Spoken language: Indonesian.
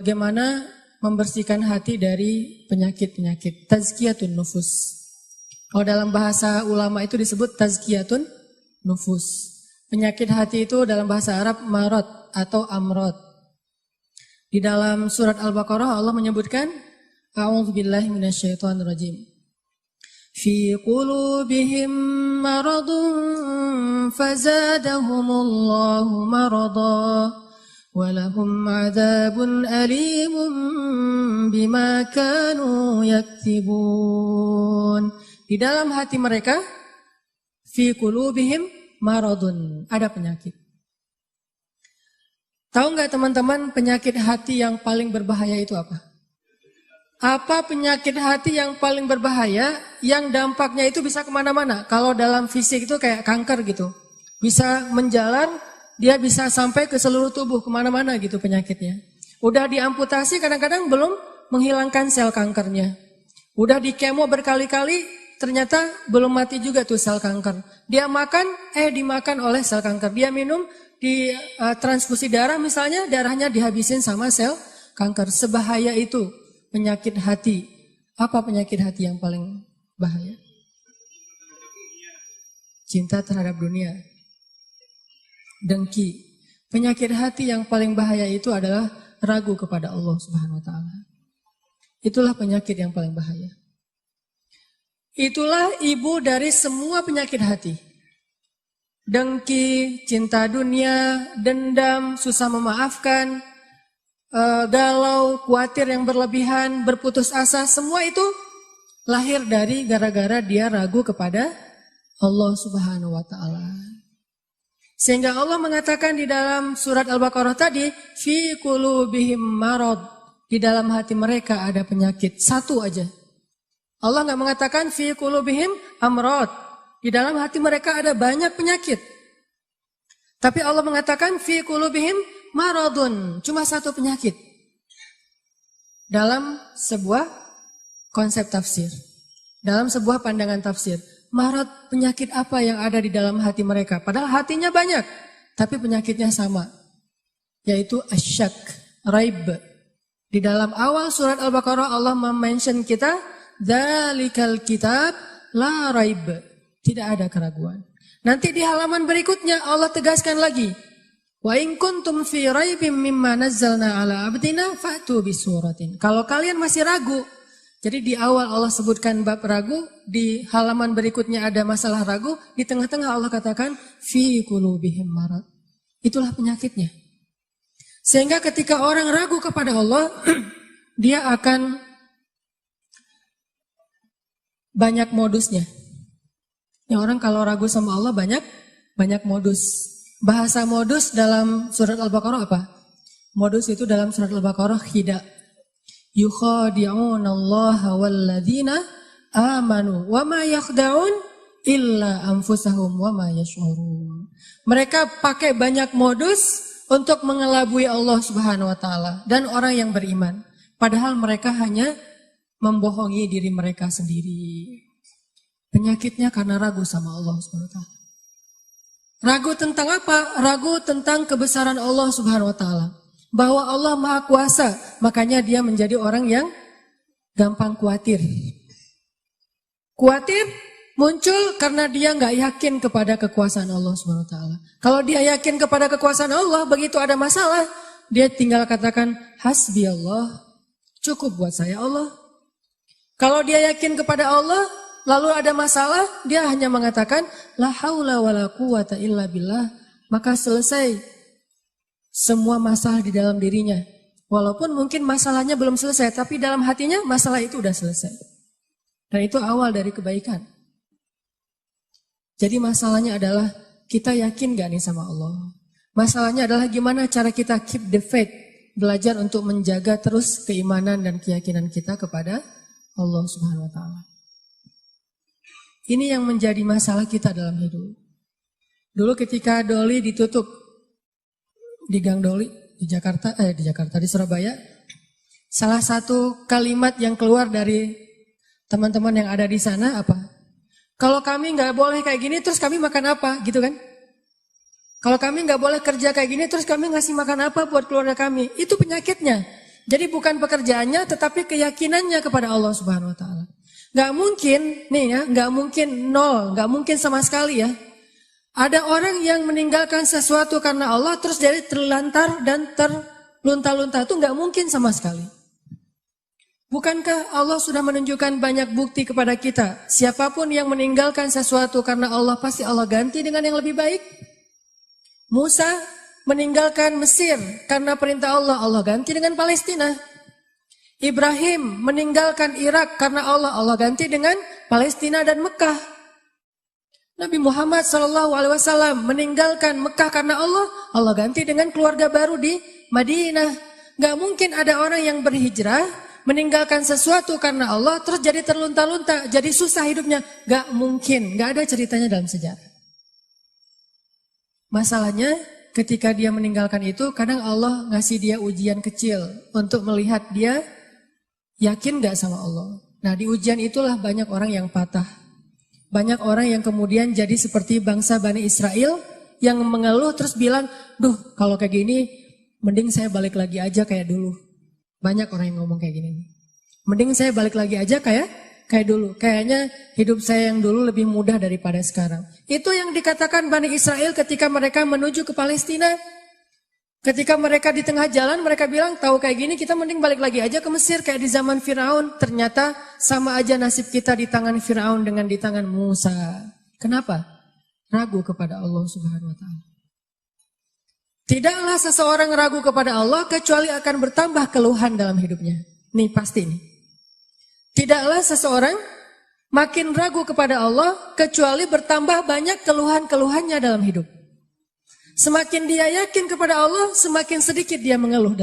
Bagaimana membersihkan hati dari penyakit-penyakit. Tazkiyatun nufus. Kalau dalam bahasa ulama itu disebut tazkiyatun nufus. Penyakit hati itu dalam bahasa Arab marad atau amrad. Di dalam surat Al-Baqarah Allah menyebutkan A'udzubillahi minasyaitonirrajim. Fi qulubihim maradun fazadahumullahu marada walahum 'adzabun alimun bima kanu yaktibun. Di dalam hati mereka fi qulubihim maradun, ada penyakit. Tahu nggak teman-teman penyakit hati yang paling berbahaya itu apa? Apa penyakit hati yang paling berbahaya yang dampaknya itu bisa kemana-mana? Kalau dalam fisik itu kayak kanker gitu. Bisa menjalar, dia bisa sampai ke seluruh tubuh kemana-mana gitu penyakitnya. Udah diamputasi kadang-kadang belum menghilangkan sel kankernya. Udah di kemo berkali-kali ternyata belum mati juga tuh sel kanker. Dia makan, dimakan oleh sel kanker. Dia minum, di transfusi darah misalnya, darahnya dihabisin sama sel kanker. Sebahaya itu penyakit hati. Apa penyakit hati yang paling bahaya? Cinta terhadap dunia. Dengki. Penyakit hati yang paling bahaya itu adalah ragu kepada Allah Subhanahu wa taala. Itulah penyakit yang paling bahaya. Itulah ibu dari semua penyakit hati. Dengki, cinta dunia, dendam, susah memaafkan, galau, khawatir yang berlebihan, berputus asa, semua itu lahir dari gara-gara dia ragu kepada Allah Subhanahu wa taala. Sehingga Allah mengatakan di dalam surat Al-Baqarah tadi, fi qulubihim marad, di dalam hati mereka ada penyakit, satu aja. Allah enggak mengatakan fi qulubihim amrad, di dalam hati mereka ada banyak penyakit. Tapi Allah mengatakan fi qulubihim maradun, cuma satu penyakit. Dalam sebuah konsep tafsir, dalam sebuah pandangan tafsir, marad penyakit apa yang ada di dalam hati mereka? Padahal hatinya banyak, tapi penyakitnya sama, yaitu asyak, raib. Di dalam awal surat Al-Baqarah Allah mention kita, dzalikal kitab la raib, tidak ada keraguan. Nanti di halaman berikutnya Allah tegaskan lagi, wa in kuntum fi raibim mimma nazzalna ala abdina fa'tu bisuratin. Kalau kalian masih ragu, jadi di awal Allah sebutkan bab ragu, di halaman berikutnya ada masalah ragu, di tengah-tengah Allah katakan fi qulubihim marad. Itulah penyakitnya. Sehingga ketika orang ragu kepada Allah, dia akan banyak modusnya. Ya, orang kalau ragu sama Allah banyak modus. Bahasa modus dalam surat Al-Baqarah apa? Modus itu dalam surat Al-Baqarah khida. Yukhadi'un Allah walladzina amanu wa ma yakhda'un illa anfusahum wa ma yash'urun. Mereka pakai banyak modus untuk mengelabui Allah Subhanahu wa taala dan orang yang beriman. Padahal mereka hanya membohongi diri mereka sendiri. Penyakitnya karena ragu sama Allah Subhanahu wa taala. Ragu tentang apa? Ragu tentang kebesaran Allah Subhanahu wa taala. Bahwa Allah Maha Kuasa, makanya dia menjadi orang yang gampang khawatir. Khawatir muncul karena dia nggak yakin kepada kekuasaan Allah Subhanahu wa taala. Kalau dia yakin kepada kekuasaan Allah, begitu ada masalah, dia tinggal katakan hasbi Allah, cukup buat saya Allah. Kalau dia yakin kepada Allah, lalu ada masalah, dia hanya mengatakan la haula wala quwata illa billah, maka selesai semua masalah di dalam dirinya. Walaupun mungkin masalahnya belum selesai, tapi dalam hatinya masalah itu udah selesai. Dan itu awal dari kebaikan. Jadi masalahnya adalah kita yakin gak nih sama Allah? Masalahnya adalah gimana cara kita keep the faith, belajar untuk menjaga terus keimanan dan keyakinan kita kepada Allah Subhanahu wa taala. Ini yang menjadi masalah kita dalam hidup. Dulu ketika Doli ditutup di Gang Doli di Surabaya, salah satu kalimat yang keluar dari teman-teman yang ada di sana apa? Kalau kami nggak boleh kayak gini, terus kami makan apa, gitu kan? Kalau kami nggak boleh kerja kayak gini, terus kami ngasih makan apa buat keluarga kami? Itu penyakitnya. Jadi bukan pekerjaannya tetapi keyakinannya kepada Allah Subhanahu wa taala. Gak mungkin nih ya, gak mungkin nol, gak mungkin sama sekali ya. Ada orang yang meninggalkan sesuatu karena Allah terus jadi terlantar dan terlunta-lunta, itu gak mungkin sama sekali. Bukankah Allah sudah menunjukkan banyak bukti kepada kita? Siapapun yang meninggalkan sesuatu karena Allah, pasti Allah ganti dengan yang lebih baik. Musa meninggalkan Mesir karena perintah Allah, Allah ganti dengan Palestina. Ibrahim meninggalkan Irak karena Allah, Allah ganti dengan Palestina dan Mekah. Nabi Muhammad SAW meninggalkan Mekah karena Allah, Allah ganti dengan keluarga baru di Madinah. Gak mungkin ada orang yang berhijrah, meninggalkan sesuatu karena Allah, terus jadi terlunta-lunta, jadi susah hidupnya. Gak mungkin, gak ada ceritanya dalam sejarah. Masalahnya, ketika dia meninggalkan itu, kadang Allah ngasih dia ujian kecil untuk melihat dia yakin gak sama Allah. Nah, di ujian itulah banyak orang yang patah. Banyak orang yang kemudian jadi seperti bangsa Bani Israel yang mengeluh terus bilang, duh kalau kayak gini mending saya balik lagi aja kayak dulu. Banyak orang yang ngomong kayak gini. Mending saya balik lagi aja kayak dulu. Kayaknya hidup saya yang dulu lebih mudah daripada sekarang. Itu yang dikatakan Bani Israel ketika mereka menuju ke Palestina. Ketika mereka di tengah jalan, mereka bilang, tahu kayak gini kita mending balik lagi aja ke Mesir kayak di zaman Firaun. Ternyata sama aja nasib kita di tangan Firaun dengan di tangan Musa. Kenapa? Ragu kepada Allah Subhanahu wa taala. Tidaklah seseorang ragu kepada Allah kecuali akan bertambah keluhan dalam hidupnya. Nih pasti nih. Tidaklah seseorang makin ragu kepada Allah kecuali bertambah banyak keluhan-keluhannya dalam hidup. Semakin dia yakin kepada Allah, semakin sedikit dia mengeluh dalam